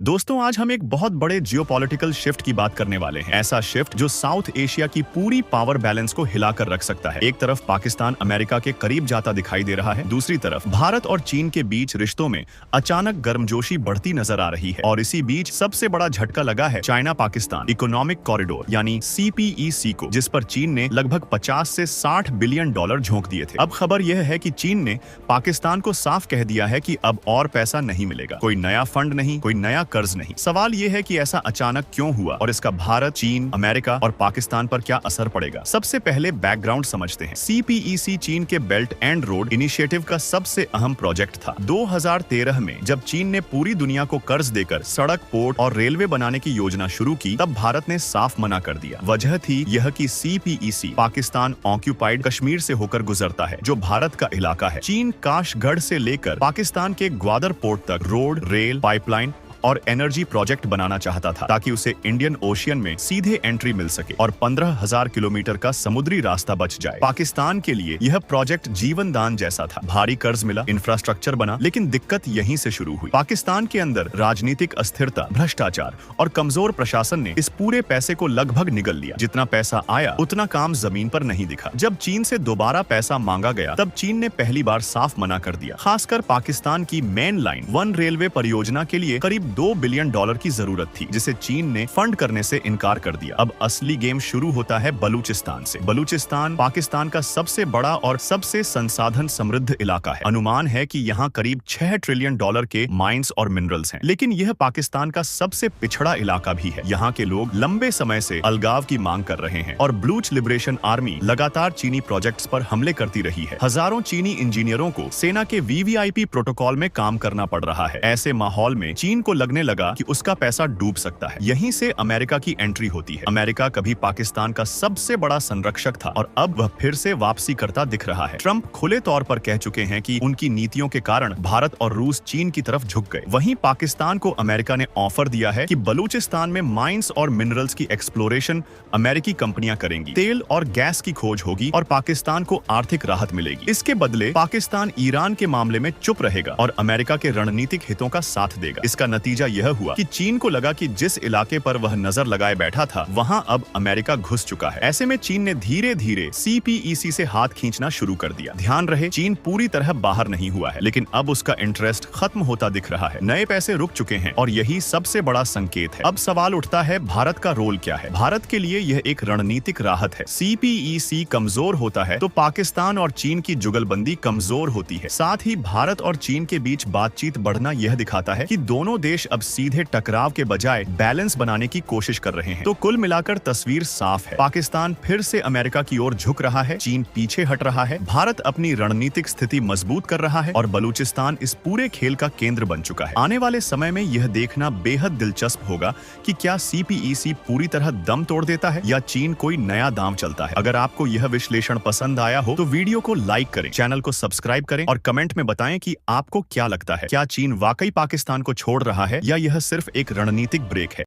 दोस्तों, आज हम एक बहुत बड़े जियोपॉलिटिकल शिफ्ट की बात करने वाले हैं। ऐसा शिफ्ट जो साउथ एशिया की पूरी पावर बैलेंस को हिलाकर रख सकता है। एक तरफ पाकिस्तान अमेरिका के करीब जाता दिखाई दे रहा है, दूसरी तरफ भारत और चीन के बीच रिश्तों में अचानक गर्मजोशी बढ़ती नजर आ रही है। और इसी बीच सबसे बड़ा झटका लगा है चाइना पाकिस्तान इकोनॉमिक कॉरिडोर यानी CPEC को, जिस पर चीन ने लगभग 50 से 60 बिलियन डॉलर झोंक दिए थे। अब खबर यह है कि चीन ने पाकिस्तान को साफ कह दिया है कि अब और पैसा नहीं मिलेगा, कोई नया फंड नहीं, कोई नया कर्ज नहीं। सवाल यह है कि ऐसा अचानक क्यों हुआ और इसका भारत, चीन, अमेरिका और पाकिस्तान पर क्या असर पड़ेगा। सबसे पहले बैकग्राउंड समझते हैं। CPEC चीन के बेल्ट एंड रोड इनिशिएटिव का सबसे अहम प्रोजेक्ट था। 2013 में जब चीन ने पूरी दुनिया को कर्ज देकर सड़क, पोर्ट और रेलवे बनाने की योजना शुरू की, तब भारत ने साफ मना कर दिया। वजह थी यह कि CPEC पाकिस्तान ऑक्यूपाइड कश्मीर से होकर गुजरता है, जो भारत का इलाका है। चीन काशगढ़ से लेकर पाकिस्तान के ग्वादर पोर्ट तक रोड, रेल, पाइपलाइन और एनर्जी प्रोजेक्ट बनाना चाहता था, ताकि उसे इंडियन ओशियन में सीधे एंट्री मिल सके और 15,000 किलोमीटर का समुद्री रास्ता बच जाए। पाकिस्तान के लिए यह प्रोजेक्ट जीवन दान जैसा था। भारी कर्ज मिला, इंफ्रास्ट्रक्चर बना, लेकिन दिक्कत यहीं से शुरू हुई। पाकिस्तान के अंदर राजनीतिक अस्थिरता, भ्रष्टाचार और कमजोर प्रशासन ने इस पूरे पैसे को लगभग निगल लिया। जितना पैसा आया उतना काम जमीन पर नहीं दिखा। जब चीन से दोबारा पैसा मांगा गया, तब चीन ने पहली बार साफ मना कर दिया। खासकर पाकिस्तान की मेन लाइन 1 रेलवे परियोजना के लिए करीब $2 बिलियन की जरूरत थी, जिसे चीन ने फंड करने से इनकार कर दिया। अब असली गेम शुरू होता है बलूचिस्तान से। बलूचिस्तान पाकिस्तान का सबसे बड़ा और सबसे संसाधन समृद्ध इलाका है। अनुमान है कि यहाँ करीब $6 ट्रिलियन के माइंस और मिनरल्स हैं। लेकिन यह पाकिस्तान का सबसे पिछड़ा इलाका भी है। यहाँ के लोग लंबे समय से अलगाव की मांग कर रहे हैं और बलूच लिबरेशन आर्मी लगातार चीनी प्रोजेक्ट्स पर हमले करती रही है। हजारों चीनी इंजीनियरों को सेना के VVIP प्रोटोकॉल में काम करना पड़ रहा है। ऐसे माहौल में चीन को लगने लगा कि उसका पैसा डूब सकता है। यहीं से अमेरिका की एंट्री होती है। अमेरिका कभी पाकिस्तान का सबसे बड़ा संरक्षक था और अब वह फिर से वापसी करता दिख रहा है। ट्रंप खुले तौर पर कह चुके हैं कि उनकी नीतियों के कारण भारत और रूस चीन की तरफ झुक गए। वहीं पाकिस्तान को अमेरिका ने ऑफर दिया है कि बलूचिस्तान में माइंस और मिनरल्स की एक्सप्लोरेशन अमेरिकी कंपनियां करेंगी। तेल और गैस की खोज होगी और पाकिस्तान को आर्थिक राहत मिलेगी। इसके बदले पाकिस्तान ईरान के मामले में चुप रहेगा और अमेरिका के रणनीतिक हितों का साथ देगा। इसका नतीजा यह हुआ कि चीन को लगा कि जिस इलाके पर वह नजर लगाए बैठा था, वहां अब अमेरिका घुस चुका है। ऐसे में चीन ने धीरे धीरे CPEC से हाथ खींचना शुरू कर दिया। ध्यान रहे, चीन पूरी तरह बाहर नहीं हुआ है, लेकिन अब उसका इंटरेस्ट खत्म होता दिख रहा है। नए पैसे रुक चुके हैं और यही सबसे बड़ा संकेत है। अब सवाल उठता है, भारत का रोल क्या है। भारत के लिए यह एक रणनीतिक राहत है। CPEC कमजोर होता है तो पाकिस्तान और चीन की जुगलबंदी कमजोर होती है। साथ ही भारत और चीन के बीच बातचीत बढ़ना यह दिखाता है कि दोनों देश अब सीधे टकराव के बजाय बैलेंस बनाने की कोशिश कर रहे हैं। तो कुल मिलाकर तस्वीर साफ है। पाकिस्तान फिर से अमेरिका की ओर झुक रहा है, चीन पीछे हट रहा है, भारत अपनी रणनीतिक स्थिति मजबूत कर रहा है और बलूचिस्तान इस पूरे खेल का केंद्र बन चुका है। आने वाले समय में यह देखना बेहद दिलचस्प होगा कि क्या CPEC पूरी तरह दम तोड़ देता है या चीन कोई नया दांव चलता है। अगर आपको यह विश्लेषण पसंद आया हो तो वीडियो को लाइक करें, चैनल को सब्सक्राइब करें और कमेंट में बताएं कि आपको क्या लगता है। क्या चीन वाकई पाकिस्तान को छोड़ रहा है या यह सिर्फ एक रणनीतिक ब्रेक है।